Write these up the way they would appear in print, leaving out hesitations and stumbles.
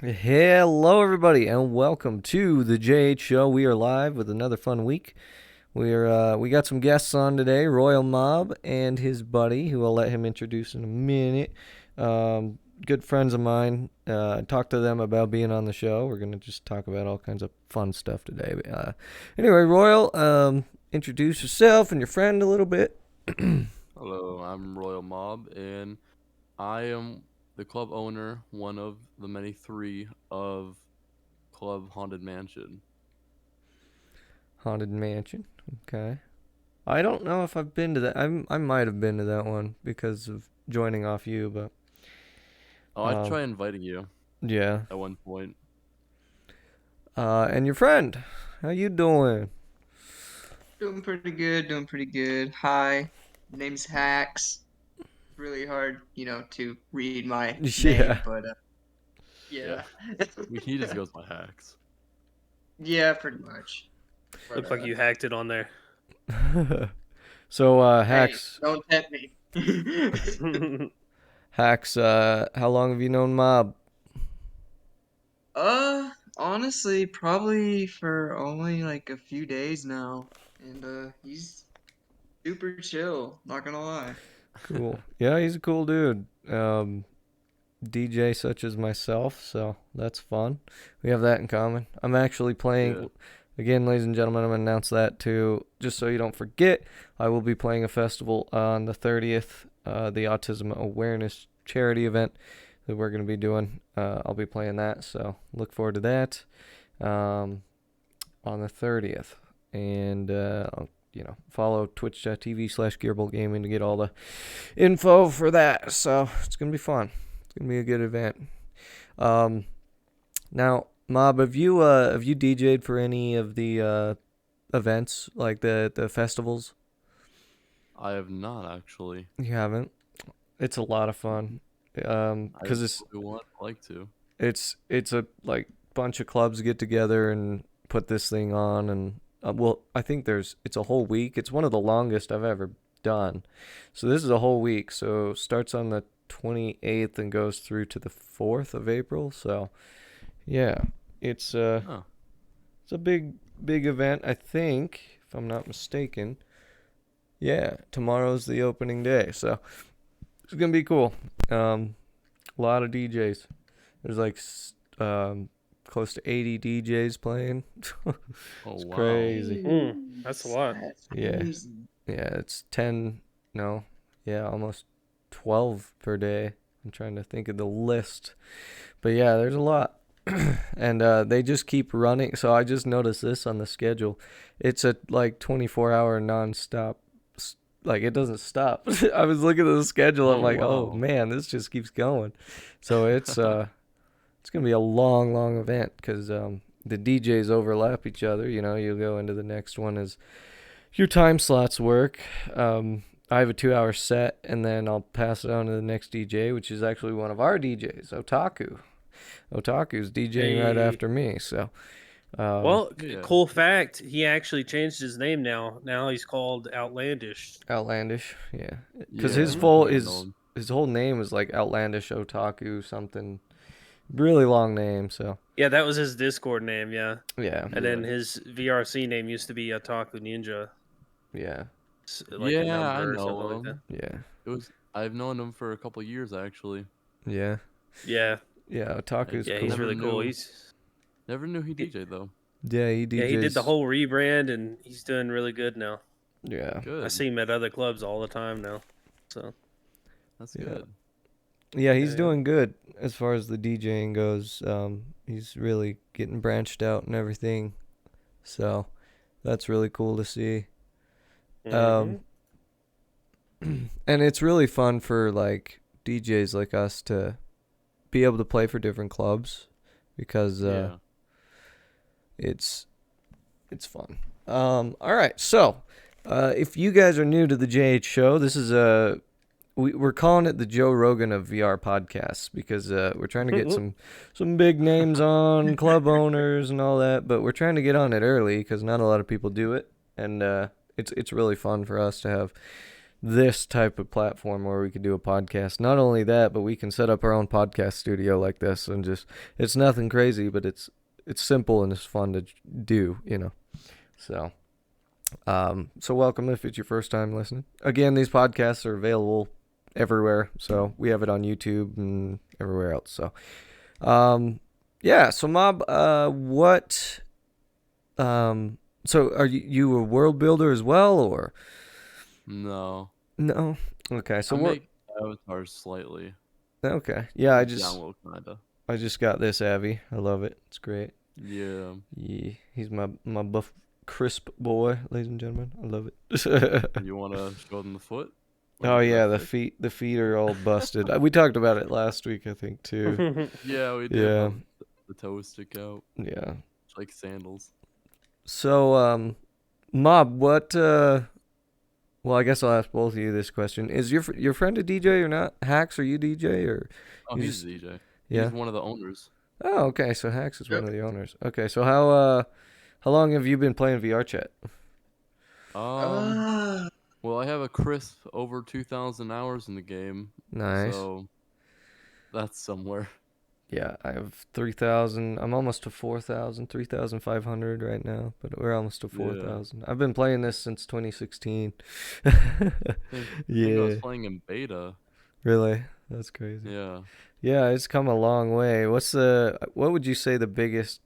Hello, everybody, and welcome to the JH Show. We are live with another fun week. We got some guests on today, Royal Mob and his buddy, who I'll let him introduce in a minute. Good friends of mine. Talked to them about being on the show. We're gonna just talk about all kinds of fun stuff today. Anyway, Royal, introduce yourself and your friend a little bit. Hello, I'm Royal Mob, and I am the club owner, one of the many three of Club Haunted Mansion. Haunted Mansion. Okay. I don't know if I've been to that. I might have been to that one because of joining off you, but Oh, I tried inviting you yeah. at one point. And your friend, how you doing? Doing pretty good. Hi, name's Hacks. Really hard, to read my Yeah. name, but yeah. He just goes by Hacks. Yeah, pretty much. But, Looks like you hacked it on there. So, hey, Hacks, don't tempt me. Hacks, how long have you known Mob? Honestly, probably for only like a few days now, and he's super chill. Not gonna lie. Cool. Yeah, he's a cool dude. DJ such as myself, so that's fun. We have that in common. I'm actually playing, again, ladies and gentlemen, I'm going to announce that too, just so you don't forget. I will be playing a festival on the 30th, the Autism Awareness Charity event that we're going to be doing. I'll be playing that, so look forward to that on the 30th. And, follow twitch.tv/GearboltGaming to get all the info for that. So it's going to be fun. It's gonna be a good event. Now, Mob, have you DJ'd for any of the events, like the festivals? I have not actually. You haven't? It's a lot of fun. Because it's like to. It's a like bunch of clubs get together and put this thing on, and I think it's a whole week. It's one of the longest I've ever done. So this is a whole week. So starts on the 28th and goes through to the 4th of April. So yeah, it's a big event, I think, if I'm not mistaken. Yeah, tomorrow's the opening day, so it's gonna be cool. A lot of DJs. There's like close to 80 DJs playing. It's wow. crazy. That's a lot. Yeah. Yeah, it's 10, no, yeah, almost 12 per day. I'm trying to think of the list. But yeah, there's a lot. And they just keep running. So I just noticed this on the schedule. It's a like 24-hour nonstop. Like it doesn't stop. I was looking at the schedule. I'm like, wow. oh man, this just keeps going. So it's gonna be a long event because the DJs overlap each other. You'll go into the next one as your time slots work. I have a 2-hour set, and then I'll pass it on to the next DJ, which is actually one of our DJs, Otaku. Otaku's DJing right after me, so. Cool fact, he actually changed his name now. Now he's called Outlandish. Outlandish, yeah. Because his whole name is like Outlandish Otaku something. Really long name, so. Yeah, that was his Discord name, yeah. Yeah. And then his VRC name used to be Otaku Ninja. Yeah. Like a number I know or him. like that. Yeah. I've known him for a couple years actually. Yeah. Yeah. Yeah, Otaku's cool. He's really cool. Never knew he DJ'd though. Yeah, he DJs. Yeah, he did the whole rebrand, and he's doing really good now. Yeah. Good. I see him at other clubs all the time now. So. That's good. Yeah, he's doing good as far as the DJing goes. He's really getting branched out and everything. So that's really cool to see. And it's really fun for like DJs like us to be able to play for different clubs because it's fun. All right, so if you guys are new to the JH Show, this is we're calling it the Joe Rogan of VR podcasts because we're trying to get some big names on, club owners and all that, but we're trying to get on it early because not a lot of people do it, and it's really fun for us to have this type of platform where we could do a podcast. Not only that, but we can set up our own podcast studio like this and just, it's nothing crazy, but it's simple and it's fun to do, you know. So welcome if it's your first time listening. Again, these podcasts are available everywhere. So we have it on YouTube and everywhere else. So yeah, so Mob, so are you a world builder as well, or No. no? Okay, so I what? make avatars slightly. Okay, yeah, I Download kinda. just got this Abby. I love it. It's great. Yeah. Yeah, he's my buff crisp boy, ladies and gentlemen. I love it. You wanna show them the foot? Oh Like, yeah, that fit? the feet are all busted. We talked about it last week, I think too. Yeah, we did. Yeah. The toes stick out. Yeah. It's like sandals. So Mob, what well, I guess I'll ask both of you this question. Is your friend a DJ or not? Hacks, are you DJ or Oh, you he's just a DJ. yeah? He's one of the owners. Oh, okay. So Hacks is one Yep. of the owners. Okay, so how long have you been playing VR chat? Uh, Well, I have a crisp over 2,000 hours in the game, Nice. so that's somewhere. Yeah, I have 3,000. I'm almost to 4,000, 3,500 right now, but we're almost to Yeah. 4,000. I've been playing this since 2016. I think I Yeah, was playing in beta. really? That's crazy. Yeah. Yeah, it's come a long way. What would you say the biggest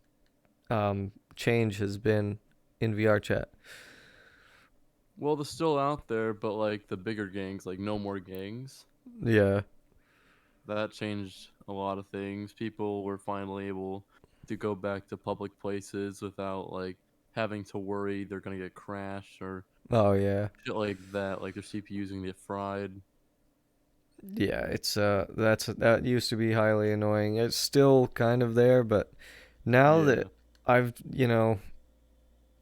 change has been in VR chat? Well, they're still out there, but like the bigger gangs, like no more gangs. Yeah. That changed a lot of things. People were finally able to go back to public places without like having to worry they're gonna get crashed or Oh yeah. shit like that. Like their CPU's gonna get fried. Yeah, it's that used to be highly annoying. It's still kind of there, but now Yeah. that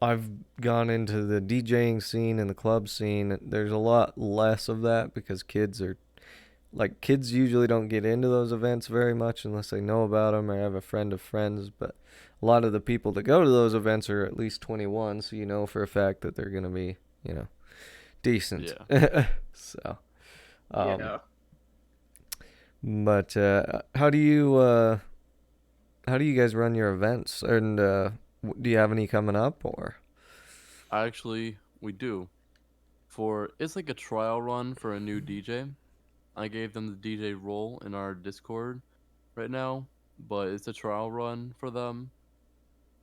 I've gone into the DJing scene and the club scene, there's a lot less of that because kids usually don't get into those events very much unless they know about them or have a friend of friends, but a lot of the people that go to those events are at least 21, so you know for a fact that they're going to be, decent. Yeah. So, Yeah. but how do you guys run your events? And do you have any coming up or? Actually, we do. It's like a trial run for a new DJ. I gave them the DJ role in our Discord right now, but it's a trial run for them.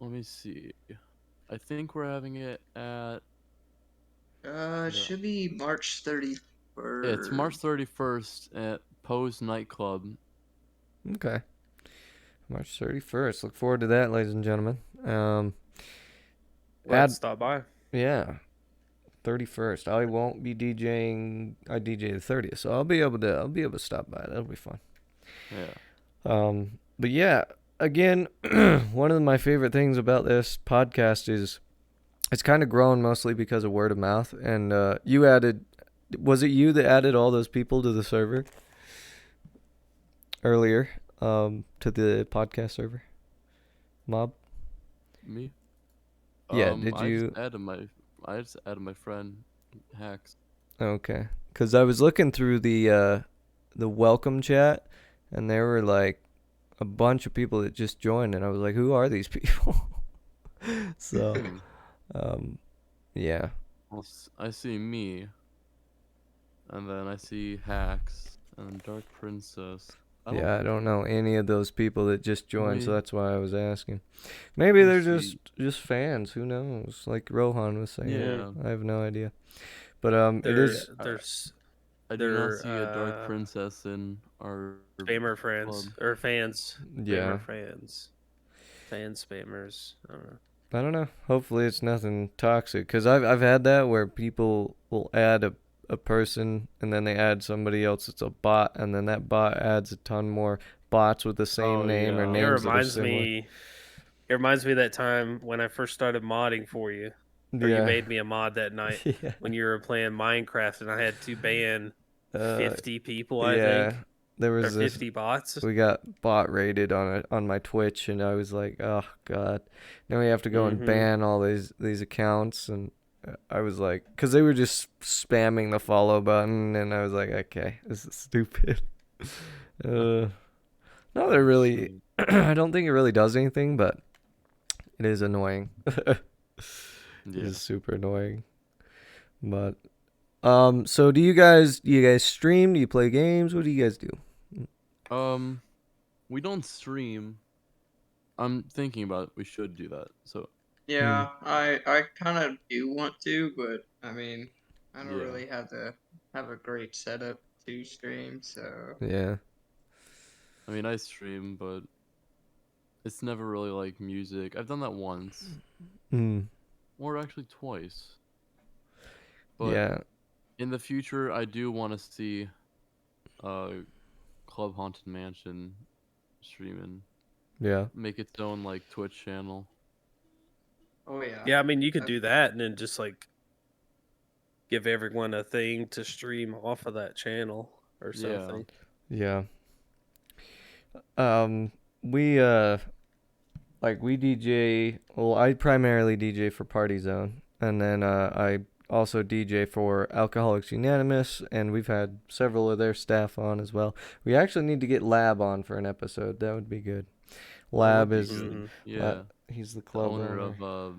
Let me see. I think we're having it at it should be March 31st. yeah, it's March 31st at Poe's nightclub. Okay. March 31st. Look forward to that, ladies and gentlemen. Let's stop by. Yeah. 31st. I won't be DJing. I DJ the 30th, so I'll be able to stop by. That'll be fun. Yeah. But yeah, again, one of my favorite things about this podcast is it's kind of grown mostly because of word of mouth. And was it you that added all those people to the server earlier? To the podcast server, Mob? Me? Yeah, did I you? just added my friend Hacks. Okay, because I was looking through the welcome chat, and there were like a bunch of people that just joined, and I was like, who are these people? So, yeah. Well, I see me, and then I see Hacks and Dark Princess. I don't know any of those people that just joined, so Me- that's why I was asking. Maybe they're Let me just fans. Who knows? Like Rohan was saying. Yeah. I have no idea. But it is. There's I do not they're, see a Dark Princess in our spammer friends club. or fans. Yeah. Spammer fans. Fan spammers. I don't know. I don't know. Hopefully it's nothing toxic, because I've had that where people will add a person and then they add somebody else that's a bot, and then that bot adds a ton more bots with the same Oh, name or yeah. names It that are reminds similar. me. It reminds me of that time when I first started modding for you, or you made me a mod that night Yeah. when you were playing Minecraft, and I had to ban 50 people. I yeah. think, There or was this. 50 bots. We got bot rated on my Twitch, and I was like, oh god. Now we have to go and Mhm. ban all these accounts, and I was like, because they were just spamming the follow button, and I was like, okay, this is stupid. No, they're really. Sweet. I don't think it really does anything, but it is annoying. It Yeah. is super annoying. But so do you guys stream? Do you play games? What do you guys do? We don't stream. I'm thinking about it. We should do that. So Yeah, I kind of do want to, but I mean, I don't yeah. really have a great setup to stream, so Yeah. I mean, I stream, but it's never really like music. I've done that once, Mm. or actually twice. But Yeah. in the future, I do want to see Club Haunted Mansion streaming, Yeah. make its own like Twitch channel. oh yeah. Yeah, I mean, you could That'd do that and then just like give everyone a thing to stream off of that channel or Yeah. something. Yeah. We like we DJ. Well, I primarily DJ for Party Zone, and then I also DJ for Alcoholics Unanimous, and we've had several of their staff on as well. We actually need to get Lab on for an episode. That would be good. That Lab would be is good. Mhm. Yeah. he's the The club owner owner. of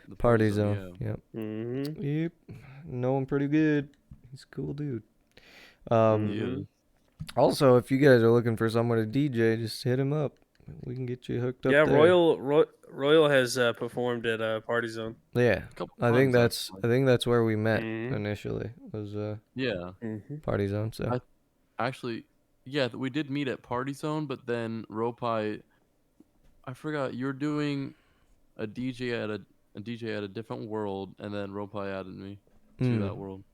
the Party Zone. Zone. Yep. Mm-hmm. Yep. Know him pretty good. He's a cool dude. Yeah. Mhm. Yeah. Also, if you guys are looking for someone to DJ, just hit him up. We can get you hooked up Yeah, there. Royal has performed at Party Zone. Yeah, A couple I think times, I think that's where we met Mhm. initially. Was Yeah. Mm-hmm. Party Zone. So I actually, yeah, we did meet at Party Zone, but then Ropai, I forgot you're doing a DJ at a different world, and then Ropai added me to that world.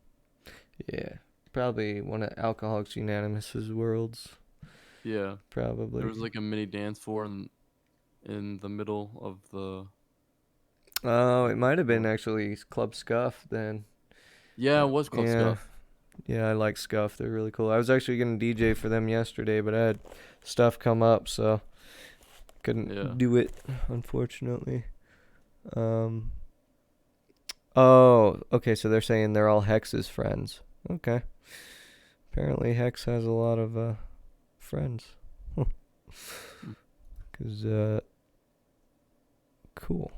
yeah, probably one of Alcoholics Unanimous's worlds. Yeah, Probably. there was like a mini dance floor in the middle of the. Oh, it might have been actually Club Scuff then. Yeah, it was Club Yeah. Scuff. Yeah, I like Scuff. They're really cool. I was actually gonna DJ for them yesterday, but I had stuff come up, so couldn't Yeah. do it, unfortunately. Oh, okay. So they're saying they're all Hex's friends. Okay. Apparently, Hex has a lot of friends. Cause cool.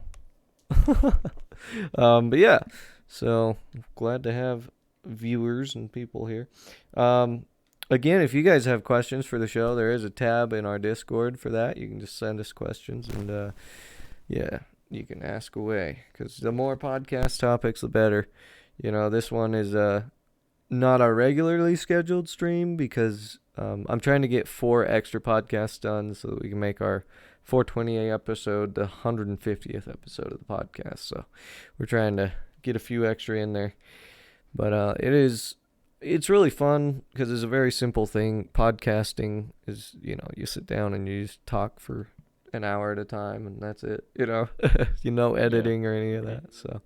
But yeah. So glad to have viewers and people here. Again, if you guys have questions for the show, there is a tab in our Discord for that. You can just send us questions, and yeah, you can ask away. Because the more podcast topics, the better. You know, this one is not our regularly scheduled stream because I'm trying to get 4 extra podcasts done so that we can make our 420 episode the 150th episode of the podcast. So we're trying to get a few extra in there. But it's really fun because it's a very simple thing. Podcasting is, you sit down and you just talk for an hour at a time and that's it, editing or any of that. So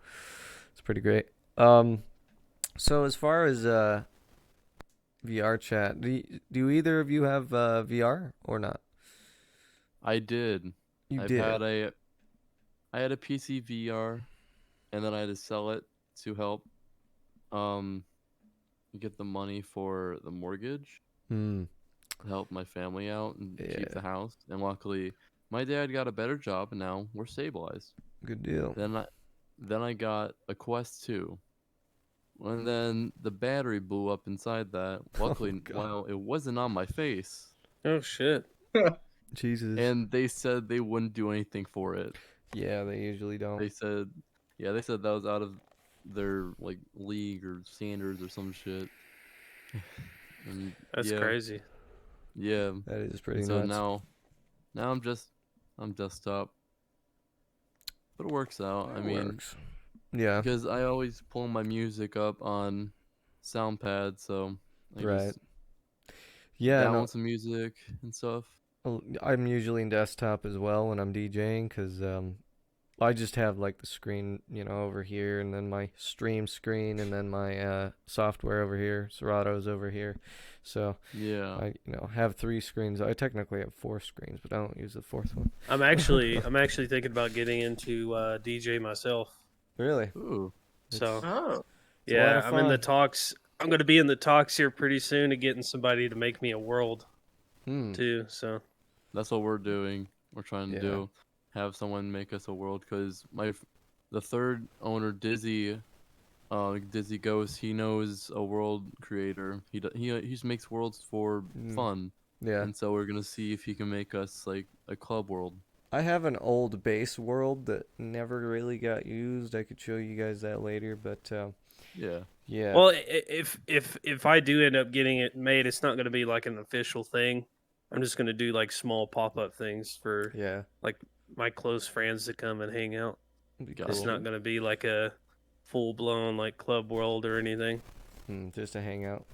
it's pretty great. So as far as VR chat, do either of you have VR or not? I did. You I've did. I had a PC VR, and then I had to sell it to help get the money for the mortgage, to help my family out and keep the house. And luckily, my dad got a better job, and now we're stabilized. Good deal. Then I got a Quest 2. And then the battery blew up inside that. Luckily, well, it wasn't on my face. Oh shit. Jesus. And they said they wouldn't do anything for it. Yeah, they usually don't. They said that was out of their like league or standards or some shit. And That's crazy. Yeah. That is pretty So nuts. now I'm desktop. But it works out. I mean, Works. Yeah. because I always pull my music up on SoundPad, so I Right. just Yeah, download some music and stuff. Well, I'm usually in desktop as well when I'm DJing because I just have like the screen, over here, and then my stream screen, and then my software over here. Serato's over here, so Yeah. I have 3 screens. I technically have 4 screens, but I don't use the 4th one. I'm actually thinking about getting into DJ myself. Really? Ooh. So Oh, It's a lot yeah, of I'm in the fun. talks. I'm going to be in the talks here pretty soon to getting somebody to make me a world Hmm. too. So That's what we're doing. We're trying to Yeah. do have someone make us a world because the third owner Dizzy Ghost, he knows a world creator. He just makes worlds for Mm. fun, Yeah. and so we're gonna see if he can make us like a club world. I have an old base world that never really got used. I could show you guys that later, but Yeah, yeah. well, if I do end up getting it made, it's not going to be like an official thing. I'm just going to do like small pop up things for Yeah. like my close friends to come and hang out. It'd be Gotcha. It's cool. not going to be like a full blown like club world or anything. Just to hang out.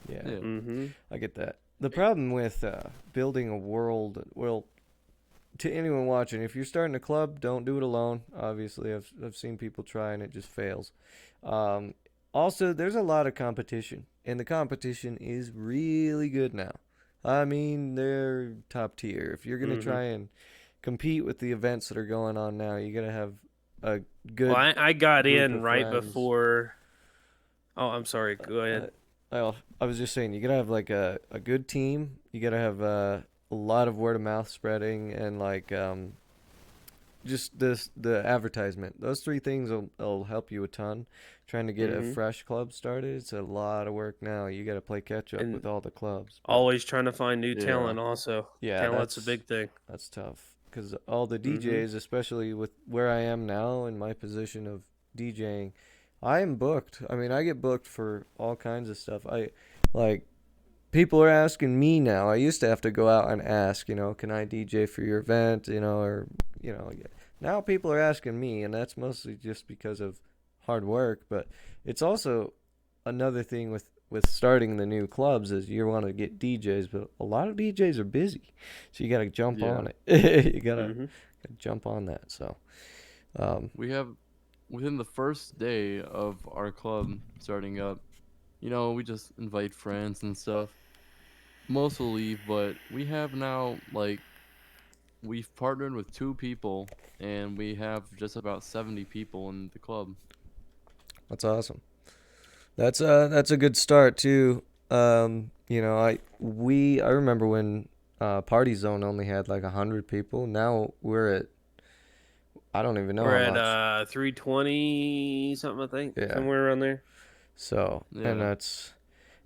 Yeah. yeah, Mm-hmm. I get that. The problem with building a world, well, to anyone watching, if you're starting a club, don't do it alone. Obviously, I've seen people try and it just fails. Um, Also, there's a lot of competition, and the competition is really good now. I mean, they're top tier. If you're gonna Mm-hmm. try and compete with the events that are going on now, you gotta have a Well, good I got group in of right friends. before. Oh, I'm sorry. Go ahead. I was just saying, you gotta have like a good team. You gotta have a lot of word of mouth spreading and like just the advertisement. Those three things will help you a ton. Trying to get a Mm-hmm. fresh club started, it's a lot of work now. You got to play catch up And with all the clubs. But always trying to find new yeah. talent. Also, yeah, talent's a big thing. that's tough because all the Mm-hmm. DJs, especially with where I am now in my position of DJing, I am booked. I mean, I get booked for all kinds of stuff. I like people are asking me now. I used to have to go out and ask, can I DJ for your event, or now people are asking me, and that's mostly just because of hard work. But it's also another thing with starting the new clubs is you want to get DJs, but a lot of DJs are busy, so you got to jump yeah. on it. You gotta Mm-hmm. jump on that. So, um, We have within the first day of our club starting up. We just invite friends and stuff. Most will leave, but we have now we've partnered with two people, and we have just about 70 people in the club. that's awesome. That's a good start too. I remember when Party Zone only had like 100 people. Now we're at I don't even know We're how at much. 320 something, I think, Yeah. somewhere around there. So and Yeah, that's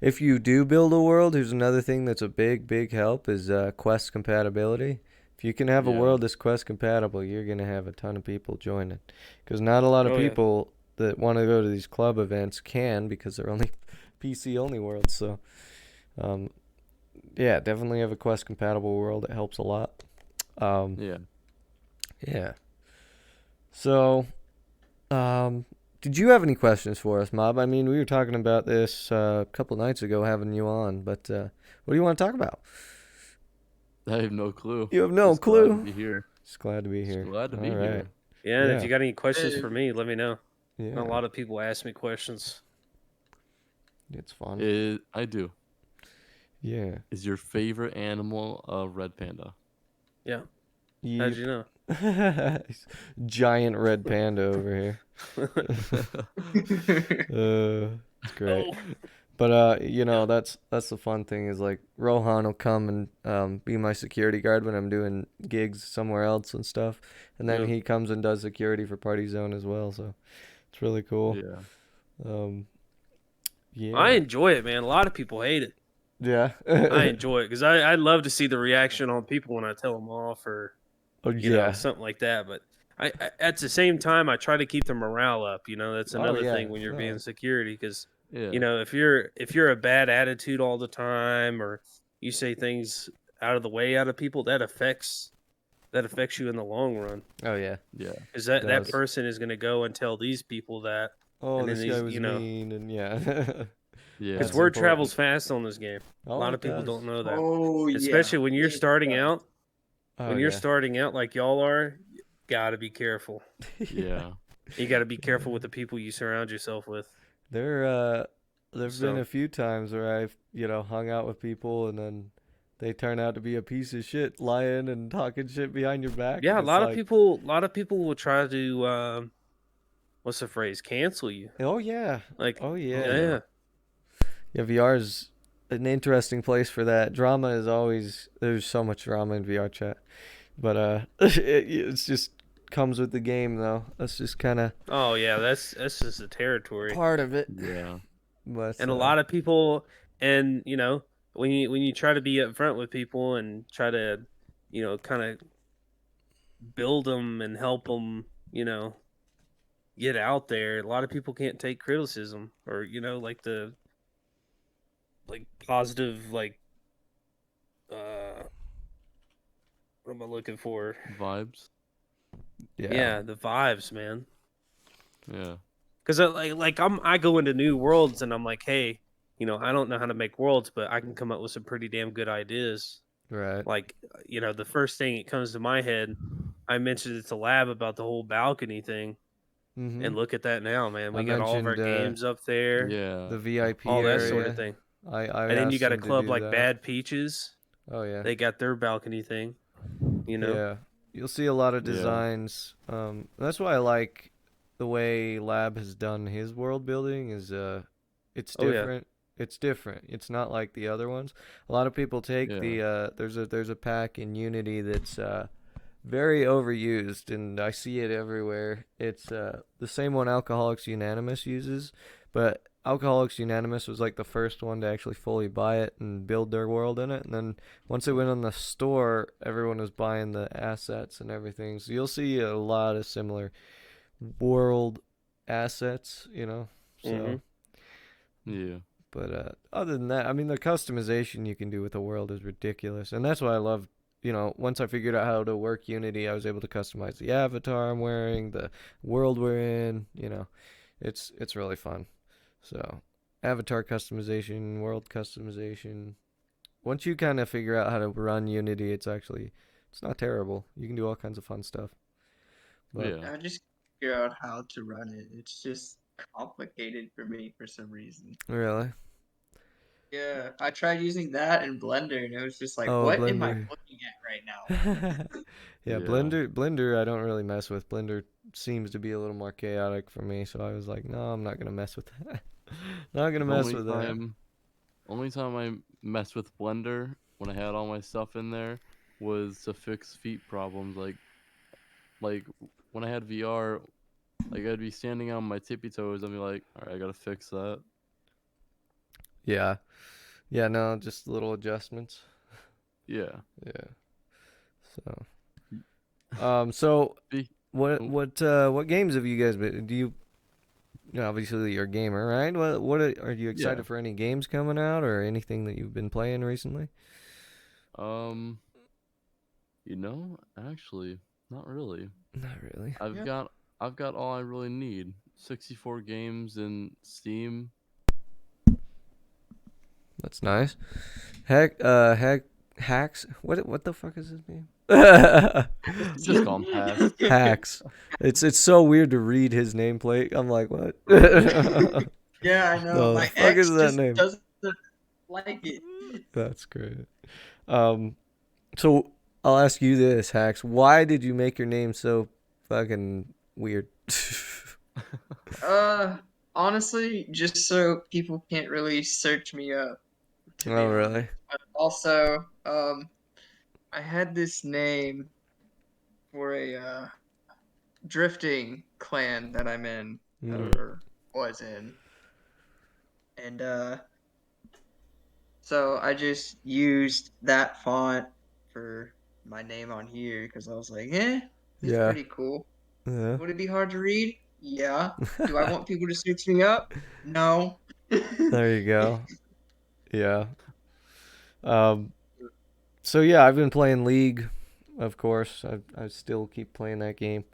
if you do build a world. Here's another thing that's a big help is Quest compatibility. If you can have a yeah, world that's Quest compatible, you're gonna have a ton of people joining. Because not a lot of Oh yeah. people that want to go to these club events can because they're only PC only worlds. So um, yeah, definitely have a Quest compatible world. It helps a lot. Um, yeah. yeah. So, did you have any questions for us, Mob? I mean, we were talking about this a couple nights ago, having you on, but what do you want to talk about? I have no clue. You have no Just glad to clue. be here. Just glad to be Just here. glad to All be right. here. Yeah, and if Yeah. you got any questions hey, for me, let me know. A Yeah. lot of people ask me questions. It's fun. I do. Yeah. Is your favorite animal a red panda? Yeah. Yep. How'd you know? Giant red panda over here. It's great. Oh. But that's the fun thing is like Rohan will come and be my security guard when I'm doing gigs somewhere else and stuff, and then Yep. he comes and does security for Party Zone as well. So it's really cool. Yeah. Um, I yeah, enjoy it, man. A lot of people hate it. yeah. I enjoy it because I love to see the reaction on people when I tell them off or Oh yeah. something like that. But I at the same time I try to keep the morale up. That's Oh another yeah. thing when you're being No. security because Yeah. if you're a bad attitude all the time or you say things out of the way out of people that affects you in the long run Oh yeah. Yeah. because It that does. person is going to go and tell these people that Oh, and then this guy these was mean, and yeah. Yeah. because That's word important. travels fast on this game. A Oh, lot it of people does. don't know that, oh yeah, especially when you're it starting does. out. Oh When you're yeah. starting out like y'all are, you gotta be careful. Yeah. You gotta be careful with the people you surround yourself with. There've been So a few times where I've, hung out with people and then they turn out to be a piece of shit, lying and talking shit behind your back, yeah, and a it's lot of like, people, will try to what's the phrase? Cancel you. Oh yeah. Like, Oh yeah, yeah. Yeah, VR is an interesting place for that. Drama is always there's so much drama in VR chat, but it's just comes with the game though. That's just kind of Oh yeah, that's just the territory. part of it. Yeah. But And a lot of people, and when you try to be upfront with people and try to, kind of build them and help them, get out there, a lot of people can't take criticism or like the positive uh what am I looking for? Vibes. Yeah, the vibes, man. Yeah. Because I go into new worlds and I'm like, hey, I don't know how to make worlds, but I can come up with some pretty damn good ideas. right. Like, the first thing that comes to my head, I mentioned it to Lab about the whole balcony thing, Mm-hmm. and look at that now, man. I We got all of our mentioned games up there, Yeah. the VIP all that sort of area. thing. I And then you asked got a them to club do like that. Bad Peaches. Oh yeah. They got their balcony thing, Yeah. You'll see a lot of Yeah. designs. That's why I like the way Lab has done his world building is it's Oh, yeah. different. It's different. It's not like the other ones. A lot of people take Yeah. the there's a pack in Unity that's very overused and I see it everywhere. It's the same one Alcoholics Unanimous uses, but Alcoholics Unanimous was like the first one to actually fully buy it and build their world in it. And then once it went on the store, everyone was buying the assets and everything. So you'll see a lot of similar world assets, So, Yeah. but other than that, I mean, the customization you can do with the world is ridiculous, and that's why I love. Once I figured out how to work Unity, I was able to customize the avatar I'm wearing, the world we're in. It's really fun. So, avatar customization, world customization. Once you kind of figure out how to run Unity, it's not terrible. You can do all kinds of fun stuff. But Yeah. I just figure out how to run it. It's just complicated for me for some reason. really, Yeah, I tried using that in Blender, and it was just like, oh, what am I Blender. looking at right now? Yeah, Yeah. Blender I don't really mess with. Blender seems to be a little more chaotic for me, so I was like, no, I'm not gonna mess with that. Not gonna The mess with that. only time I messed with Blender when I had all my stuff in there was to fix feet problems. Like when I had VR, like I'd be standing on my tippy toes. I'd be like, all right, I gotta fix that. Yeah. Yeah, no, just little adjustments. Yeah. Yeah. So Be- what oh, what games have you guys been obviously you're a gamer, right? Are you excited Yeah. for any games coming out or anything that you've been playing recently? um, actually, not really. Not really. I've Yeah. got all I really need. 64 games in Steam. That's nice. Hacks. What the fuck is his name? Just gone past. Hacks. It's so weird to read his nameplate. I'm like, what? Yeah, I know. No, the My fuck ex is that just name? doesn't like it. That's great. So I'll ask you this, Hacks. Why did you make your name so fucking weird? Honestly, just so people can't really search me up, to be Oh, honest. really? But also, I had this name for a drifting clan that I'm in, Mm. or was in, and so I just used that font for my name on here because I was like, this is Yeah. pretty cool. Yeah. Would it be hard to read? Yeah. Do I want people to search me up? No. There you go. Yeah. Um. So yeah, I've been playing League, of course. I still keep playing that game.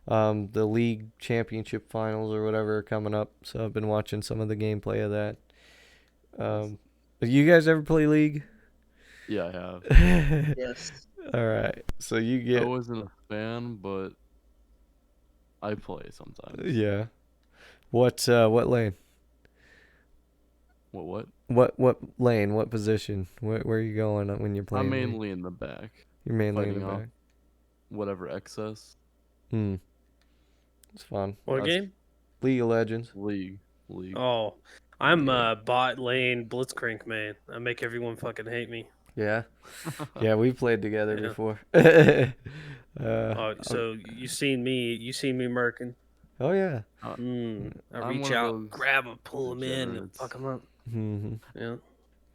The League Championship Finals or whatever are coming up, so I've been watching some of the gameplay of that. You guys ever play League? Yeah, I have. Yes. All right. So you I get wasn't a fan, but I play sometimes. yeah. What lane? What? What lane? What position? Where are you going when you're playing? I'm League? mainly in the back, You're mainly in fighting the off back. whatever excess. Hmm. It's fun. What game? League of Legends. League. Oh, I'm Yeah. bot lane Blitzcrank main. I make everyone fucking hate me. Yeah. Yeah, we played together Yeah. before. Oh, so you seen me murking. Oh yeah. Uh, I I'm reach one of out, those grab him, pull him in, and degenerates. fuck him up. hmm Yeah.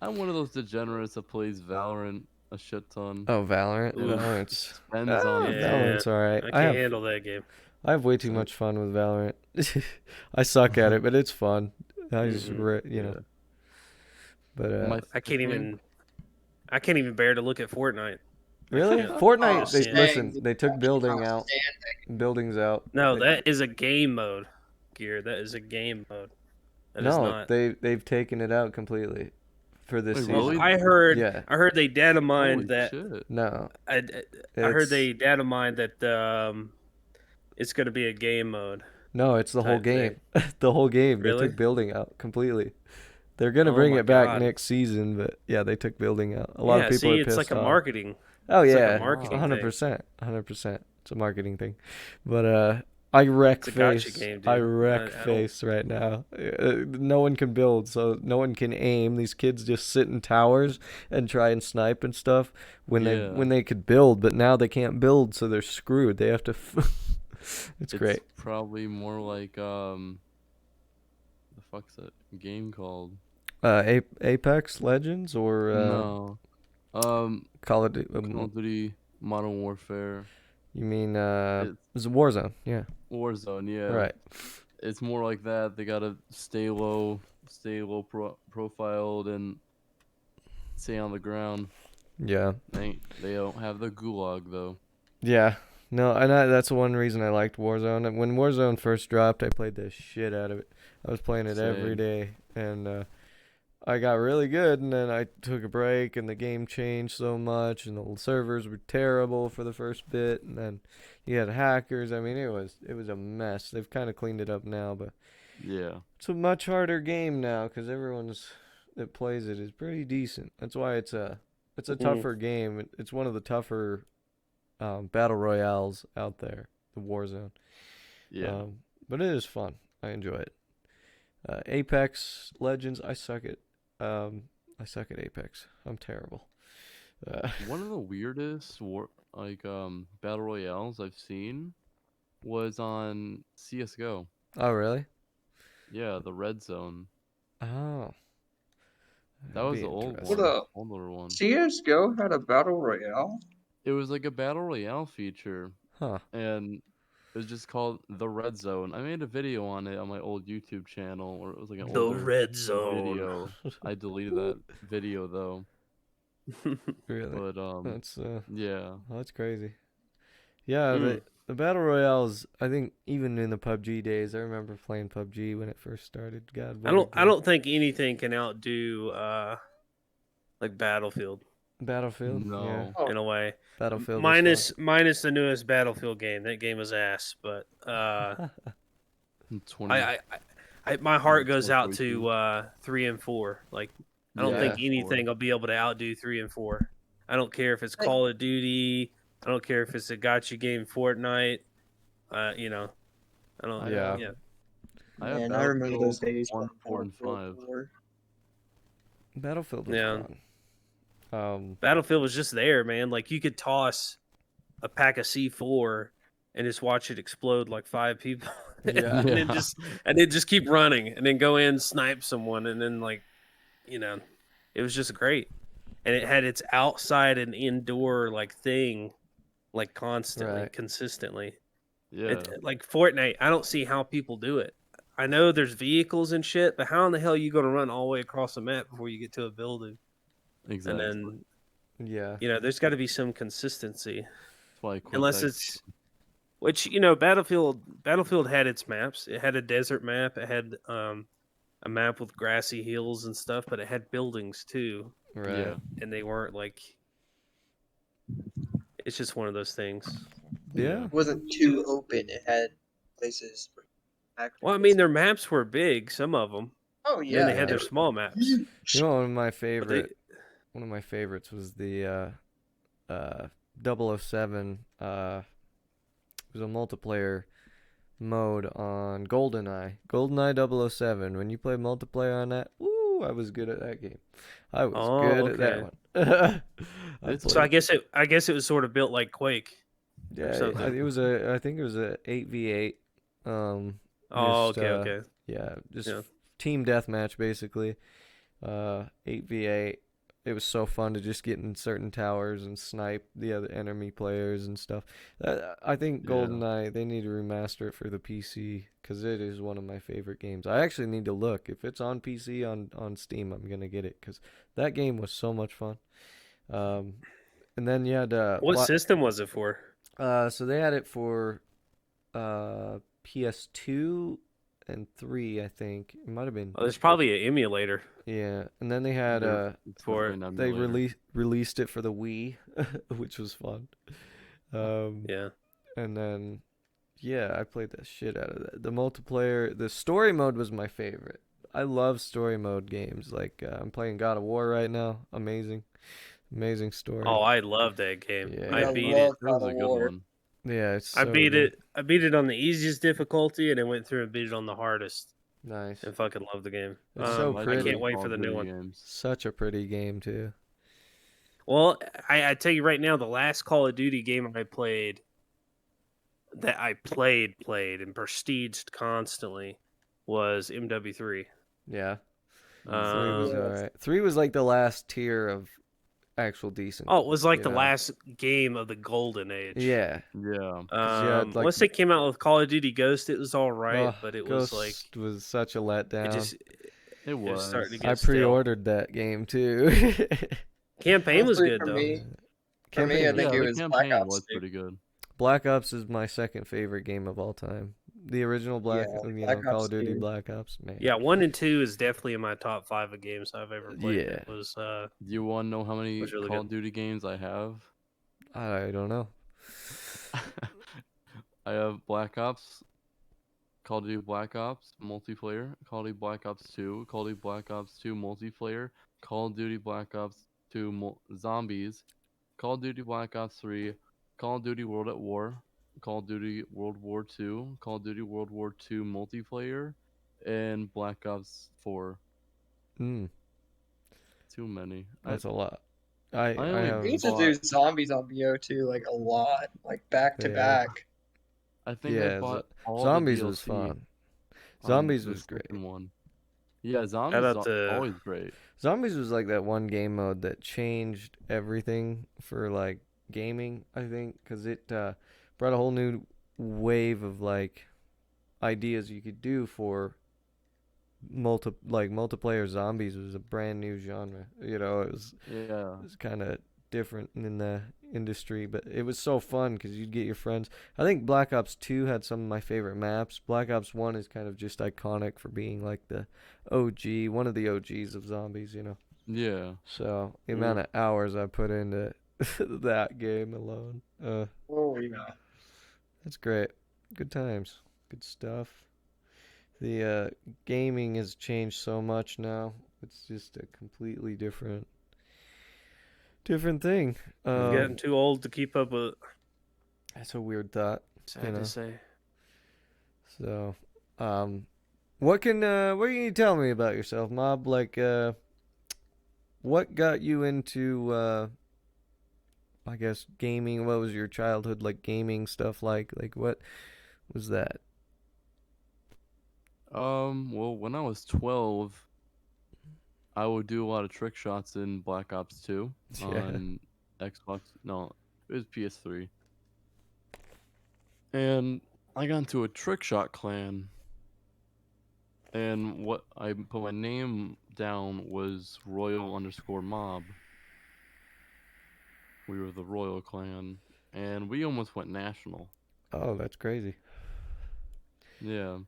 I'm one of those degenerates that plays Valorant a shit ton. Oh, Valorant. Oof. Valorant's Depends on the Yeah. Valorant's alright. I can't handle that game. I have way too So- much fun with Valorant. I suck at it, but it's fun. I just Mhm. you know. Yeah. But My I can't even bear to look at Fortnite. really, Yeah. Fortnite. Oh, They dang, listen. dude. They took building out. Stand. Buildings out. No, They- that is a game mode, Gear. That is a game mode. That is no, not. they've taken it out completely for this Wait, season. really? I heard. Yeah. I heard they data mined Holy that. shit. No, I heard it's- they data mined that it's going to be a game mode. No, it's the whole type game. thing. The whole game. They Really? took building out completely. They're gonna Oh bring my it back God. next season, but yeah, they took building out. A lot of people see, are it's pissed like a off. marketing. Oh it's like a yeah, marketing 100%, 100%. It's a marketing thing. But I wreck It's a gotcha face. game, dude. I wreck I don't- face right now. No one can build, so no one can aim. These kids just sit in towers and try and snipe and stuff when Yeah. they could build, but now they can't build, so they're screwed. They have to. It's great. Probably more like the fuck's that game called? Apex Legends or No. Call of Duty. Call of Duty Modern Warfare. You mean It's it's Warzone? Yeah. Warzone, yeah. Right. It's more like that. They gotta stay low profiled and stay on the ground. Yeah. They don't have the gulag though. Yeah. No, and that's one reason I liked Warzone. And when Warzone first dropped, I played the shit out of it. I was playing it every Same. day, and I got really good. And then I took a break, and the game changed so much, and the servers were terrible for the first bit. And then you had hackers. I mean, it was a mess. They've kind of cleaned it up now, but Yeah. it's a much harder game now because everyone that plays it is pretty decent. That's why it's a tougher game. It's one of the tougher battle royales out there, the Warzone. Yeah. But it is fun. I enjoy it. Apex Legends, I suck at Apex. I'm terrible. One of the weirdest battle royales I've seen was on CS:GO. Oh really? Yeah, the Red Zone. Oh. That was the old What one. up? Older one. CS:GO had a battle royale. It was like a battle royale feature, Huh. and it was just called the Red Zone. I made a video on it on my old YouTube channel, or it was like an The older Red Zone. video. I deleted that video though. Really? But That's yeah. that's crazy. Yeah, the battle royales. I think even in the PUBG days, I remember playing PUBG when it first started. God, I don't think anything can outdo like Battlefield Battlefield. No. Oh. in a way. Battlefield. Minus the newest Battlefield game. That game was ass, but 20. my heart goes out 2022. to 3 and 4. Like I don't think Yeah, anything will be able to outdo 3 and 4. I don't care if it's Call of Duty. I don't care if it's a gotcha game, Fortnite. You know, I don't. Yeah. Yeah. I have Man, I remember those Battlefield days. 1, 4, and 5. Battlefield was Yeah. fun. Battlefield was just there, man. Like you could toss a pack of C4 and just watch it explode like 5 people. Yeah. and then just keep running and then go in, snipe someone, and then like, you know, it was just great. And it had its outside and indoor like thing, like constantly, Right. consistently. Yeah. Like Fortnite, I don't see how people do it. I know there's vehicles and shit, but how in the hell are you going to run all the way across the map before you get to a building? Exactly. And then, Yeah. you know, there's got to be some consistency. That's why I quit Unless that it's, which, you know, Battlefield had its maps. It had a desert map. It had a map with grassy hills and stuff, but it had buildings too. Right. Yeah. And they weren't like, it's just one of those things. Yeah. It wasn't too open. It had places. Well, I mean, their maps were big, some of them. Oh And yeah. then they had their small maps. You know, one of my But favorites was the 007. It was a multiplayer mode on GoldenEye 007. When you play multiplayer on that, woo, I was good at that game. I was Oh, good at that okay. one. I It's So played. I guess it was sort of built like Quake or Yeah, something. I think it was a 8v8. Oh, okay, okay. Yeah, just Yeah. team deathmatch basically. 8v8. It was so fun to just get in certain towers and snipe the other enemy players and stuff. I think Yeah. GoldenEye, they need to remaster it for the PC because it is one of my favorite games. I actually need to look. If it's on PC on Steam, I'm going to get it because that game was so much fun. And then you had What system was it for? so they had it for PS2 and 3, I think. It might have been. Oh, there's probably an emulator Yeah, and then they had It's for definitely it. an they emulator. released it for the Wii, which was fun. Um, Yeah. and then yeah, I played the shit out of that. The multiplayer, the story mode was my favorite. I love story mode games. Like I'm playing God of War right now. Amazing, amazing story. Oh, I love that game. Dude, I I Yeah, beat it. love It God was of a good War. one. yeah, it's I so beat good. it. I beat it on the easiest difficulty, and I went through and beat it on the hardest, Nice. and fucking love the game. It's so I I do can't pretty. wait Call for of the new Duty one. games. Such a pretty game too. Well, I tell you right now, the last Call of Duty game I played that I played and prestiged constantly was MW3. Yeah, Mm. 3 was Yeah. alright. 3 was like the last tier of actual decent. Oh, it was like You the know. last game of the golden age. Yeah, Yeah. because you had like Once they came out with Call of Duty Ghost, it was all right, oh, but it was like Ghost was such a it letdown. just It it was starting to was. I get stale. pre-ordered that game too. Campaign was Honestly, good though. for me, Campaign I was think Yeah, it the good. was Black campaign Ops was 2. pretty good. Black Ops is my second favorite game of all time. The original Yeah, Black Call Ops of Duty 2. Black Ops, man. Yeah, 1 and 2 is definitely in my top 5 of games I've ever played. Yeah, It Do you want to know how many was really Call good. of Duty games I have? I don't know. I have Black Ops, Call of Duty Black Ops multiplayer, Call of Duty Black Ops 2, Call of Duty Black Ops 2 multiplayer, Call of Duty Black Ops 2 Zombies, Call of Duty Black Ops 3, Call of Duty World at War, Call of Duty World War 2, Call of Duty World War 2 multiplayer, and Black Ops 4. Mm, Too many. that's a lot. I I only We have used to do bought. zombies on BO2 like a lot, like back to yeah back. I think I yeah. bought all the Zombies was DLC fun. on Zombies the was great. second one. Yeah, Shout zombies out are to always great. Zombies was like that one game mode that changed everything for like gaming. I think because it brought a whole new wave of like ideas you could do for multiplayer zombies was a brand new genre. You know, Yeah. it was kind of different in the industry, but it was so fun because you'd get your friends. I think Black Ops 2 had some of my favorite maps. Black Ops 1 is kind of just iconic for being like the OG, one of the OGs of zombies, you know. Yeah. So the Mm. amount of hours I put into that game alone, Oh yeah. that's great. Good times, good stuff. The gaming has changed so much now. It's just a completely different thing. I'm Yeah. getting too old to keep up with it. That's a weird thought, Sad you to know. say. So, what can you tell me about yourself, Mob? Like, what got you into I guess gaming? What was your childhood like gaming stuff like? Like, what was that? Well, when I was 12, I would do a lot of trick shots in Black Ops 2 Yeah. on Xbox. No, it was PS3. And I got into a trick shot clan. And what I put my name down was Royal underscore Mob. We were the Royal clan. And we almost went national. Oh, that's crazy. Yeah.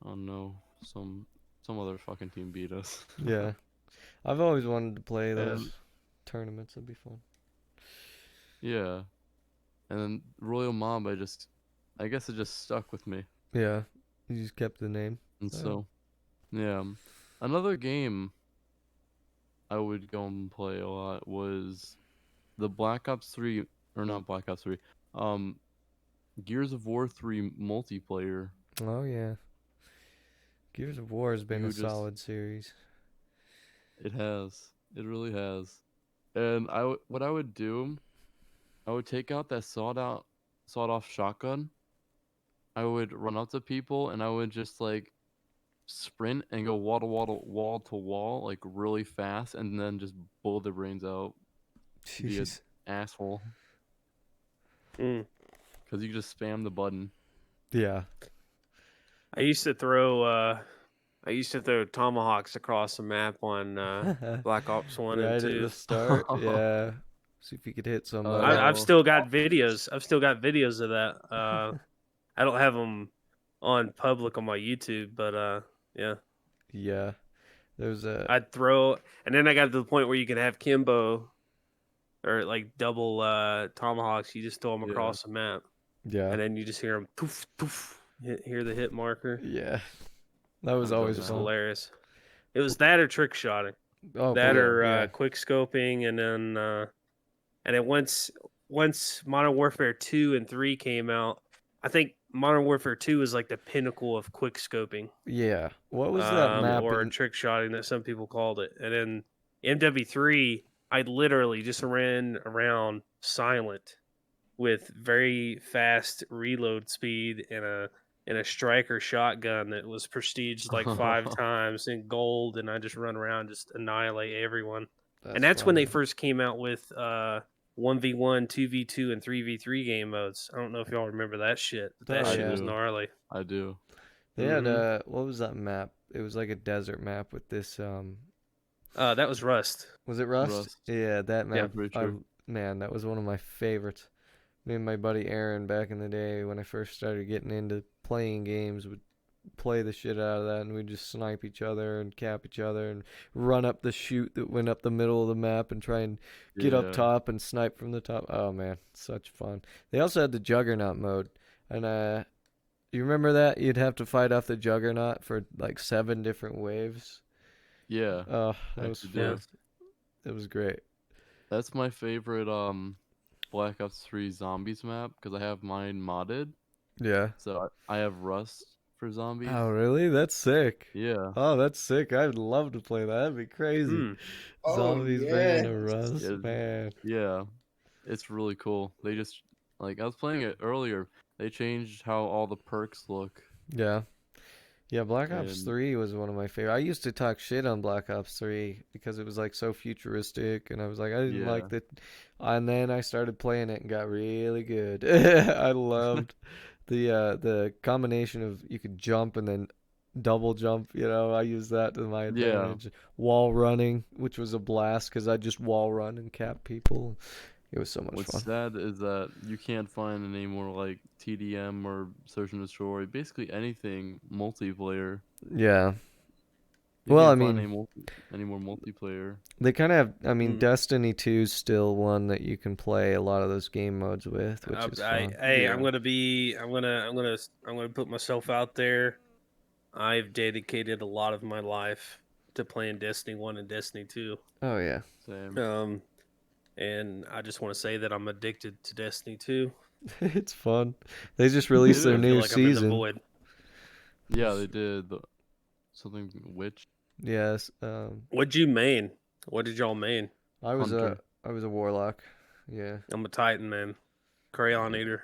Oh no. Some other fucking team beat us. Yeah. I've always wanted to play those And tournaments. That'd be fun. yeah. And then Royal Mob, I guess it just stuck with me. Yeah. You just kept the name. And Oh. so, yeah. Another game I would go and play a lot was the Black Ops 3, or not Black Ops 3, Gears of War 3 multiplayer Oh yeah, Gears of War has been You a just solid series. It has. It really has. And what I would do, I would take out that sawed off shotgun. I would run up to people and I would just like sprint and go wall to wall like really fast and then just blow their brains out. Be an Jeez. asshole Mm. because you just spam the button. Yeah. I used to throw tomahawks across the map on Black Ops 1 and Right at 2. the start. Yeah. See if you could hit somebody. I've Oh, still got videos. I've still got videos of that. I don't have them on public on my YouTube, but yeah, Yeah. There's a I'd throw, and then I got to the point where you can have Kimbo or like double tomahawks. You just throw them yeah. across the map, yeah. and then you just hear them poof poof. Hear the hit marker. Yeah. That was I've done always It was that. fun. hilarious. It was that or trick shotting. Oh, That Yeah. or yeah. quick scoping, and then once Modern Warfare 2 and 3 came out, I think Modern Warfare 2 is like the pinnacle of quick scoping, Yeah. What was that map or in trick shotting that some people called it. And then MW3, I literally just ran around silent with very fast reload speed and a striker shotgun that was prestiged like 5 times in gold, and I just run around just annihilate everyone. And that's when they funny. first came out with 1v1, 2v2, and 3v3 game modes. I don't know if y'all remember that shit, but that Oh I shit was yeah. do. gnarly. I do. They had Hmm. what was that map? It was like a desert map with this That was Rust. was it Rust? Rust. Yeah, that Yeah. map. I'm pretty sure. Man, that was one of my favorites. Me and my buddy Aaron back in the day when I first started getting into playing games would play the shit out of that, and we'd just snipe each other and cap each other and run up the chute that went up the middle of the map and try and get up Yeah. top and snipe from the top. Oh man, such fun. They also had the Juggernaut mode, and you remember that? You'd have to fight off the Juggernaut for like 7 different waves. Yeah. Oh, I that was actually Yeah. fun. do. It was great. That's my favorite Black Ops 3 Zombies map because I have mine modded. Yeah. So I have Rust for zombies. Oh, really? That's sick. Yeah. Oh, that's sick. I'd love to play that. That'd be crazy. Hmm. Oh Zombies bringing yeah. a Rust, Yeah. man. Yeah. It's really cool. They just like I was playing it earlier. They changed how all the perks look. Yeah. Yeah, Black Ops And 3 was one of my favorite. I used to talk shit on Black Ops 3 because it was like so futuristic, and I was like, I didn't like yeah. that. And then I started playing it and got really good. I loved the combination of you could jump and then double jump. I used that to my Yeah. advantage. Wall running, which was a blast because I just wall run and cap people. It was so much What's fun. sad is that you can't find any more like TDM or Search and Destroy, basically anything multiplayer. Yeah. You Well, I can't find mean, any more multiplayer. they kind of have. I mean, Mm. Destiny 2 is still one that you can play a lot of those game modes with, which is fun. Hey, I'm Yeah. gonna put myself out there. I've dedicated a lot of my life to playing Destiny 1 and Destiny 2. Oh yeah. Same. And I just want to say that I'm addicted to Destiny 2. It's fun. They just released It their is. I feel new like I'm in the season. void. Yeah, they did something witch Yes. What'd you main? What did y'all main? I was hunter. I was a warlock. Yeah. I'm a Titan, man. Crayon Eater.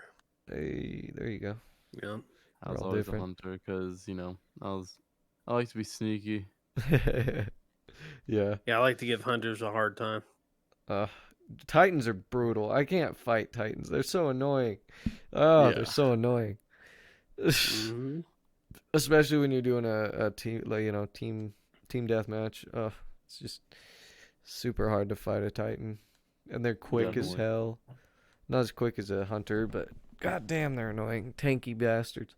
Hey, there you go. Yeah. I We're was all always different. a hunter because I like to be sneaky. Yeah. Yeah, I like to give hunters a hard time. Uh, Titans are brutal. I can't fight Titans. They're so annoying. Oh, Yeah. they're so annoying. Hmm. Especially when you're doing a team, like team deathmatch. It's just super hard to fight a Titan, and they're quick as Definitely. hell. Not as quick as a hunter, but goddamn, they're annoying, tanky bastards.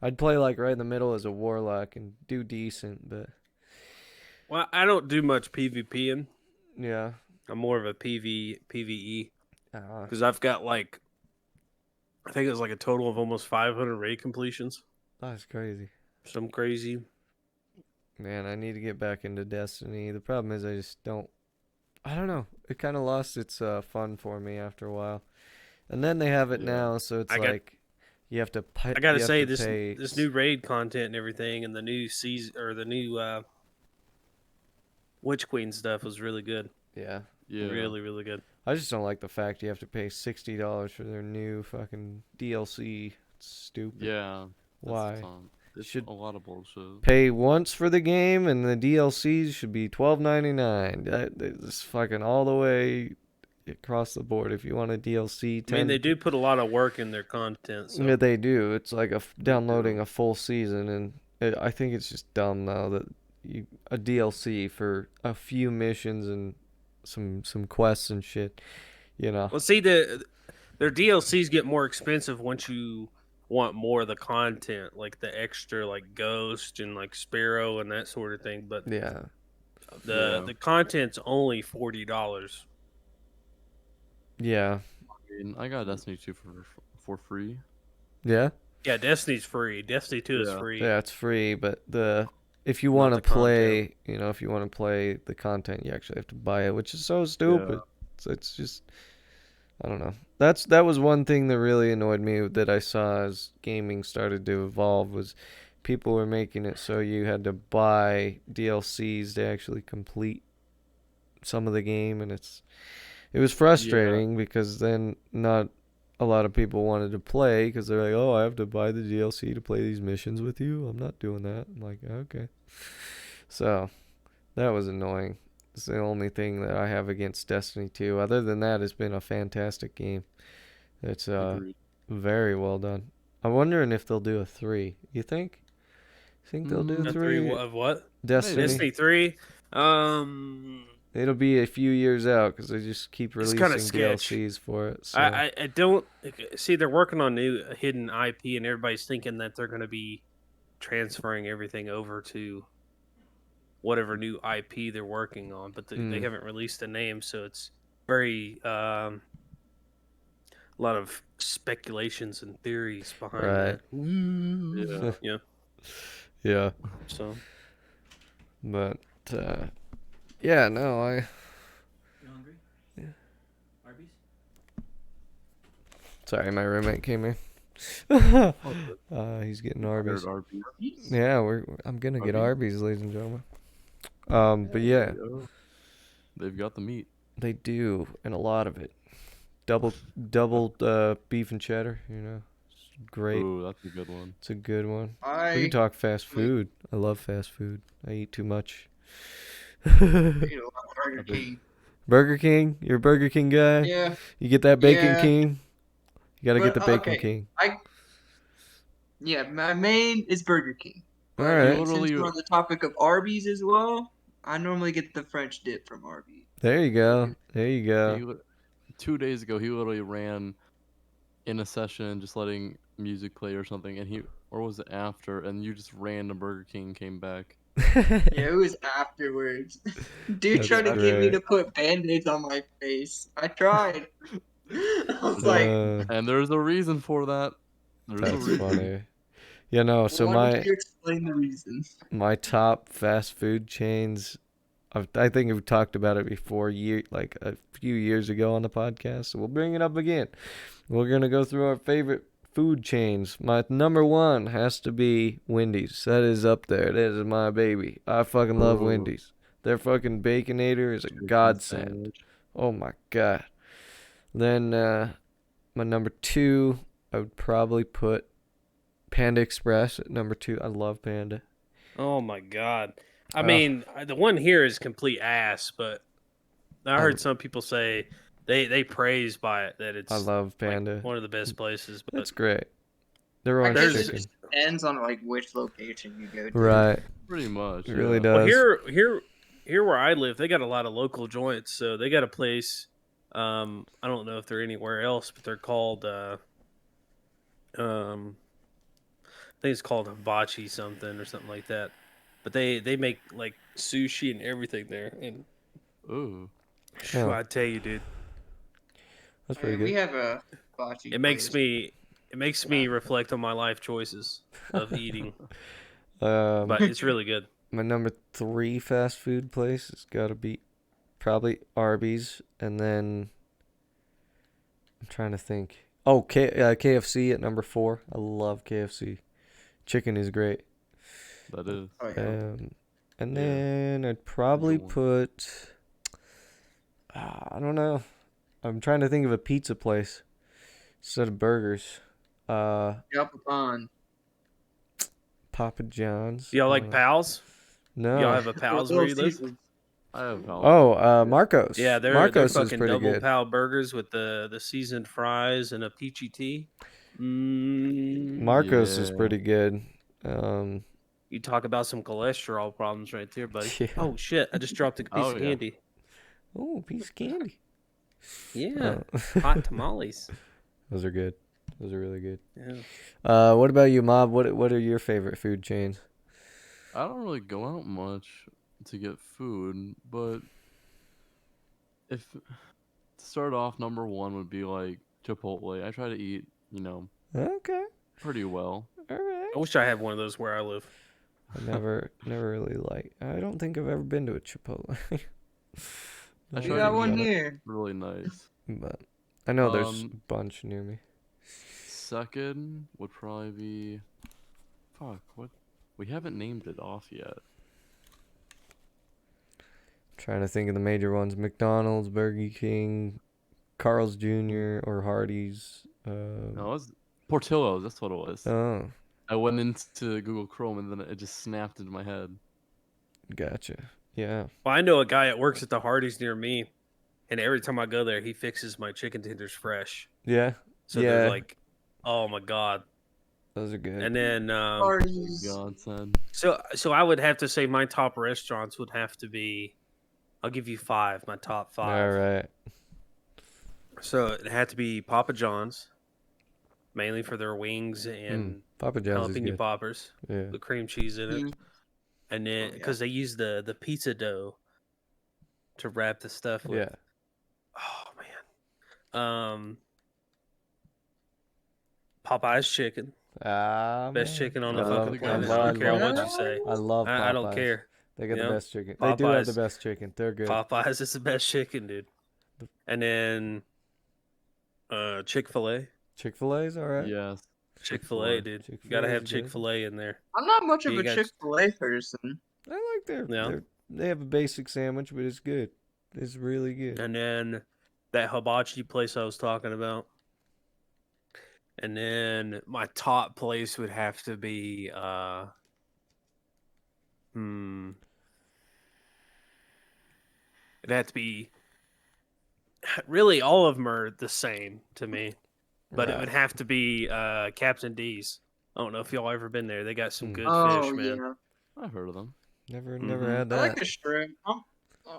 I'd play like right in the middle as a warlock and do decent, but Well, I don't do much PvPing. yeah. I'm more of a PvE Uh, because I've got like I think it was like a total of almost 500 raid completions. that's crazy. Some crazy. Man, I need to get back into Destiny. The problem is I just don't. I don't know. It kind of lost its fun for me after a while. And then they have it Yeah. now, so it's I got- like You have to pay. I gotta you have say to pay this new raid content and everything, and the new season or the new Witch Queen stuff was really good. Yeah. Yeah. Really, really good. I just don't like the fact you have to pay $60 for their new fucking DLC. It's stupid. Yeah. That's Why? It's Should a lot of bullshit. pay once for the game, and the DLCs should be $12.99. It's fucking all the way across the board. If you want a DLC, I mean, they do put a lot of work in their content. So. Yeah, they do. It's like downloading do. a full season, and I think it's just dumb now that a DLC for a few missions and some quests and shit. You know. Well, see, their DLCs get more expensive once you want more of the content, like the extra, like Ghost and like Sparrow and that sort of thing. But Yeah. the content's only $40. Yeah. I mean, I got Destiny 2 for free. Yeah. Yeah, Destiny's free. Destiny 2 is Yeah. free. Yeah, it's free, but if you Not want to the content. play, if you want to play the content, you actually have to buy it, which is so stupid. It's just, I don't know. That was one thing that really annoyed me that I saw as gaming started to evolve was people were making it so you had to buy DLCs to actually complete some of the game, and it was frustrating because then not a lot of people wanted to play because they're like, oh, I have to buy the DLC to play these missions with you. I'm not doing that. I'm like, okay. So that was annoying. It's the only thing that I have against Destiny 2. Other than that, it's been a fantastic game. It's Agreed. very well done. I'm wondering if they'll do a 3. You think? Think they'll do a A 3? of what? Destiny. Destiny 3. It'll be a few years out because they just keep It's releasing kinda sketch. DLCs for it. So. I don't see they're working on new hidden IP, and everybody's thinking that they're going to be transferring everything over to whatever new IP they're working on, but they haven't released a name, so it's very a lot of speculations and theories behind Right. that. Yeah. Yeah. So, But yeah, no, You hungry? Yeah. Arby's? sorry, my roommate came in. He's getting Arby's. Yeah, I'm gonna get Arby's, ladies and gentlemen. But yeah, They've got the meat. they do, and a lot of it. Double beef and cheddar. It's great. Ooh, that's a good one. It's a good one. We I can talk fast food. I love fast food. I eat too much. eat a lot of Burger King. Burger King? You're a Burger King guy? Yeah, You get that Bacon Yeah. King? You gotta get But, the Bacon okay. King. my main is Burger King. All But right. since Literally- we're on the topic of Arby's as well, I normally get the French dip from Arby's. There you go. There you go. He li- 2 days ago, he literally ran in a session just letting music play or something, or was it after? And you just ran to Burger King and came back. Yeah, it was afterwards. Dude That's tried to get me great. to put band-aids on my face. I tried. I was like, And there's a reason for that. There's a That's reason. funny. So why don't you explain the reason? my top fast food chains, I think we've talked about it before, like a few years ago on the podcast. So we'll bring it up again. We're gonna go through our favorite food chains. My number one has to be Wendy's. That is up there. That is my baby. I fucking love Ooh. Wendy's. Their fucking Baconator is a godsend. Oh my god. Then my number 2, I would probably put Panda Express at number 2. I love Panda. oh my god! I Ugh. mean, the one here is complete ass, but I heard some people say they praise by it that it's I love Panda. like one of the best places. But That's great. They're I on guess it chicken. just depends on like which location you go to. Right. Pretty much. It really yeah. does. well, here where I live, they got a lot of local joints. So they got a place. I don't know if they're anywhere else, but they're called. I think it's called hibachi something or something like that. But they make like sushi and everything there, and Ooh. Yeah. I tell you, dude, That's pretty We good. have a bocce it makes place. me reflect on my life choices of eating. Um, But it's really good. my number 3 fast food place has got to be probably Arby's, and then I'm trying to think. Oh, KFC at number 4. I love KFC. Chicken is great. That is. Oh yeah. And Yeah. then I'd probably one. put. I don't know. I'm trying to think of a pizza place instead of burgers. Up upon. Papa John's. Y'all I like don't know. Pals? No. Y'all have a Pals where you live? I have help. Oh, Marcos. Yeah, they're Marcos is fucking pretty double good. Pal burgers with the seasoned fries and a peachy tea. Marcos is Yeah. pretty good. Um, You talk about some cholesterol problems right there, buddy. Yeah. Oh shit! I just dropped a piece Oh, of yeah. candy. oh, piece of candy. Yeah, Oh. hot tamales. Those are good. Those are really good. Yeah. What about you, Mob? What are your favorite food chains? I don't really go out much to get food, but if to start off, number one would be like Chipotle. I try to eat, Okay. pretty well. All right. I wish I had one of those where I live. I never really like. I don't think I've ever been to a Chipotle. I We try got to one eat here. really nice. But I know there's a Um, bunch near me. Second would probably be, what? We haven't named it off yet. Trying to think of the major ones: McDonald's, Burger King, Carl's Jr. or Hardee's. No, it was Portillo's. That's what it was. Oh, I went into Google Chrome and then it just snapped into my head. gotcha. Yeah. Well, I know a guy that works at the Hardee's near me, and every time I go there, he fixes my chicken tenders fresh. Yeah. So Yeah. they're like, oh my god. Those are good. And then, Parties. Godsend. so I would have to say my top restaurants would have to be. I'll give you 5. My top 5. All right. So it had to be Papa John's, mainly for their wings and Papa John's is jalapeno good. poppers, Yeah. the cream cheese in it, Mm. and then Oh, yeah. because they use the pizza dough to wrap the stuff with. Yeah. Oh man. Popeye's chicken, best Man. chicken on I the love fucking it. planet. I I don't care love what it. you say. I love Popeyes. I don't care. They got Yeah. the best chicken. They do have the Popeyes. best chicken. They're good. Popeyes is the best chicken, dude. And then Chick-fil-A. Chick-fil-A's all right. Yes. Chick-fil-A, dude. You gotta Chick-fil-A have is good. Chick-fil-A in there. I'm not much of You a got- Chick-fil-A person. I like Yeah. they have a basic sandwich, but it's good. It's really good. And then that hibachi place I was talking about. And then my top place would have to be it'd have to be really all of them are the same to me. But it would Right. have to be Captain D's. I don't know if y'all ever been there. They got some good Oh fish, man. yeah. I've heard of them. Never Mhm. had I like that. a shrimp.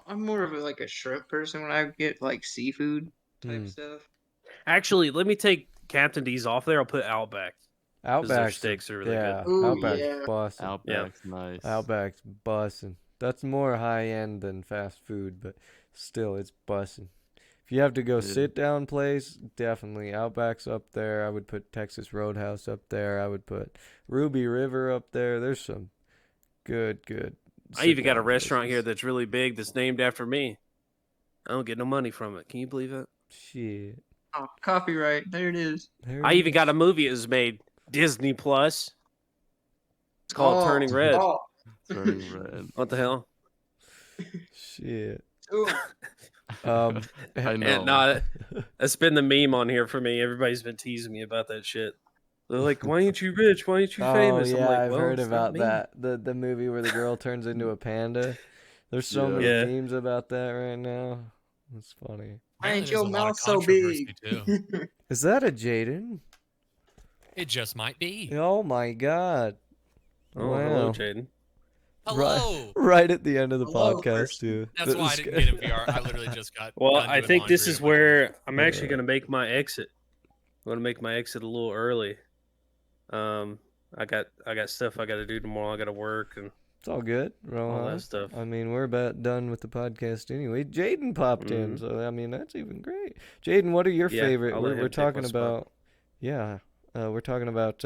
I'm more of a shrimp person when I get like seafood type stuff. Actually, let me take Captain D's off there. I'll put Outback. 'Cause their Outback's steaks are really yeah, good. Ooh, Outback's yeah. bussin'. Outback's nice. Outback's bussin'. That's more high end than fast food, but still, it's bussin'. If you have to go Yeah. sit down place, definitely Outback's up there. I would put Texas Roadhouse up there. I would put Ruby River up there. There's some good. I even got a sit-down restaurant here places. that's really big that's named after me. I don't get no money from it. Can you believe it? Shit. Oh, copyright. There it is. There I it even got a is. movie that was made Disney Plus. It's called Turning Red. Oh. Turning red. What the hell? Shit. Ooh. Um, I know. And that's been the meme on here for me. Everybody's been teasing me about that shit. They're like, "Why ain't you rich? Why ain't you famous?" Oh I'm yeah, like, I've well, heard it's not about me." that. The movie where the girl turns into a panda. There's so many Yeah. memes about that right now. It's funny. Why ain't Apparently your there's a lot of mouth so controversy, big? too. Is that a Jaden? It just might be. Oh my god. Oh, hello, Wow. Jaden. Hello. Right at the end of the Hello, podcast person. too. That's why I didn't get in VR. I literally just got. Well, done I doing think this laundry is and where I'm actually Yeah. going to make my exit. I'm going to make my exit a little early. I got stuff I got to do tomorrow. I got to work and It's all good. all that stuff. I mean, we're about done with the podcast anyway. Jaden popped in, Mhm. so I mean that's even great. Jaden, what are your Yeah, favorite? I'll let We're him take my talking spot. about, yeah, we're talking about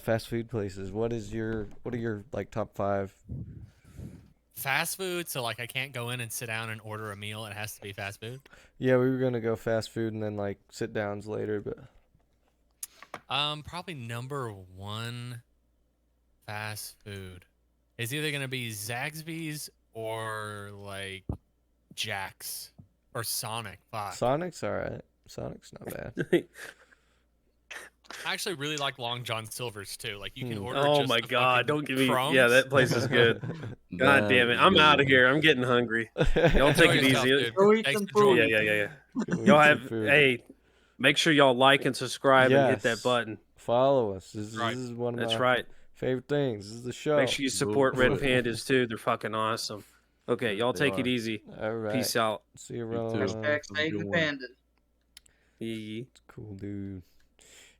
fast food places. What are your like top 5? fast food, so like I can't go in and sit down and order a meal. It has to be fast food. Yeah, we were gonna go fast food and then like sit downs later, but Probably number one fast food is either gonna be Zaxby's or like Jack's or Sonic. Fuck. Sonic's alright. Sonic's not bad. I actually really like Long John Silver's too. Like you can Hmm. order. Oh just my the god, fucking don't give me. crumbs. Yeah, that place is good. God damn it, I'm out of here. I'm getting hungry. Y'all Enjoy take it yourself, easy. dude. Go eat Thanks some for joining. food. Yeah. Go eat Y'all some have. food. Hey, make sure y'all like and subscribe and hit that Yes. button. Follow us. Right. This is one of That's my right. favorite things. This is the show. Make sure you support Red Vote for it. Pandas too. They're fucking awesome. Okay, y'all They take it are. easy. All right. Peace out. See you You around. too. Hashtag Have a save good the one. pandas. Yeah. Cool, dude.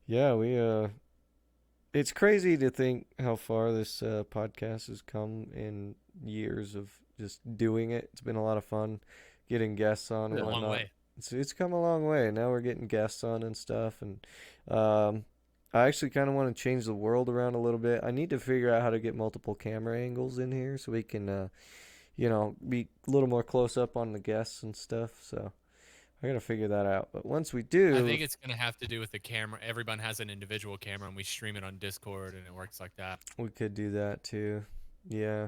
Yeah, it's crazy to think how far this podcast has come in years of just doing it. It's been a lot of fun getting guests on and A long whatnot. way. It's come a long way. Now we're getting guests on and stuff, and I actually kind of want to change the world around a little bit. I need to figure out how to get multiple camera angles in here so we can, be a little more close up on the guests and stuff. So I gotta figure that out. But once we do, I think it's gonna have to do with the camera. Everyone has an individual camera, and we stream it on Discord, and it works like that. we could do that too. Yeah,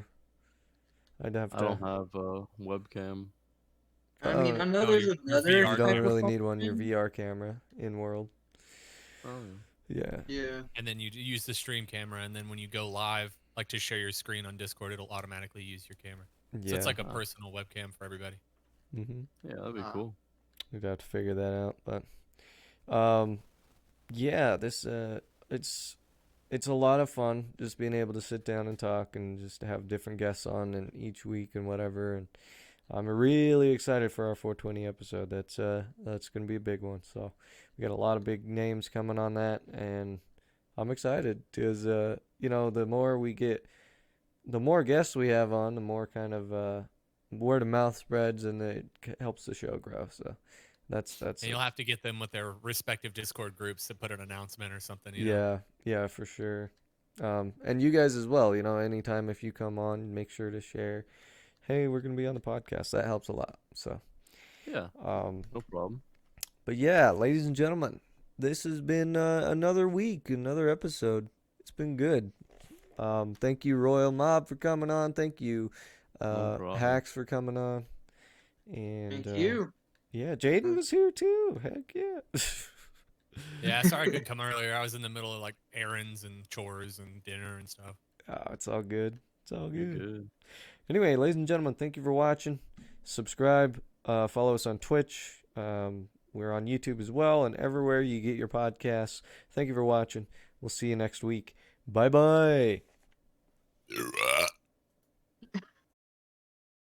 I'd have I to. don't have a webcam. I mean, I know Oh, there's your another. VR You don't camera. really need one. Your VR camera in world. Oh, Yeah. Yeah. And then you use the stream camera, and then when you go live, like to share your screen on Discord, it'll automatically use your camera. Yeah. So it's like a personal webcam for everybody. yeah, that'd be Ah. cool. We'd have to figure that out, but yeah, this it's a lot of fun just being able to sit down and talk and just to have different guests on and each week and whatever. And I'm really excited for our 420 episode. That's gonna be a big one. So we got a lot of big names coming on that, and I'm excited because the more guests we have on, the more kind of word of mouth spreads, and it helps the show grow. So that's And you'll have to get them with their respective Discord groups to put an announcement or something. You know? yeah, for sure. And you guys as well. Anytime if you come on, make sure to share. Hey, we're gonna be on the podcast. That helps a lot. So, Yeah, no problem. but yeah, ladies and gentlemen, this has been another week, another episode. It's been good. Thank you, Royal Mob, for coming on. Thank you, No problem. Hacks, for coming on. And Thank you. yeah, Jaden was here too. Heck yeah. Yeah, sorry I couldn't come earlier. I was in the middle of like errands and chores and dinner and stuff. Oh, it's all good. It's all You're good. good. Anyway, ladies and gentlemen, thank you for watching. Subscribe. Follow us on Twitch. We're on YouTube as well, and everywhere you get your podcasts. Thank you for watching. We'll see you next week. Bye-bye.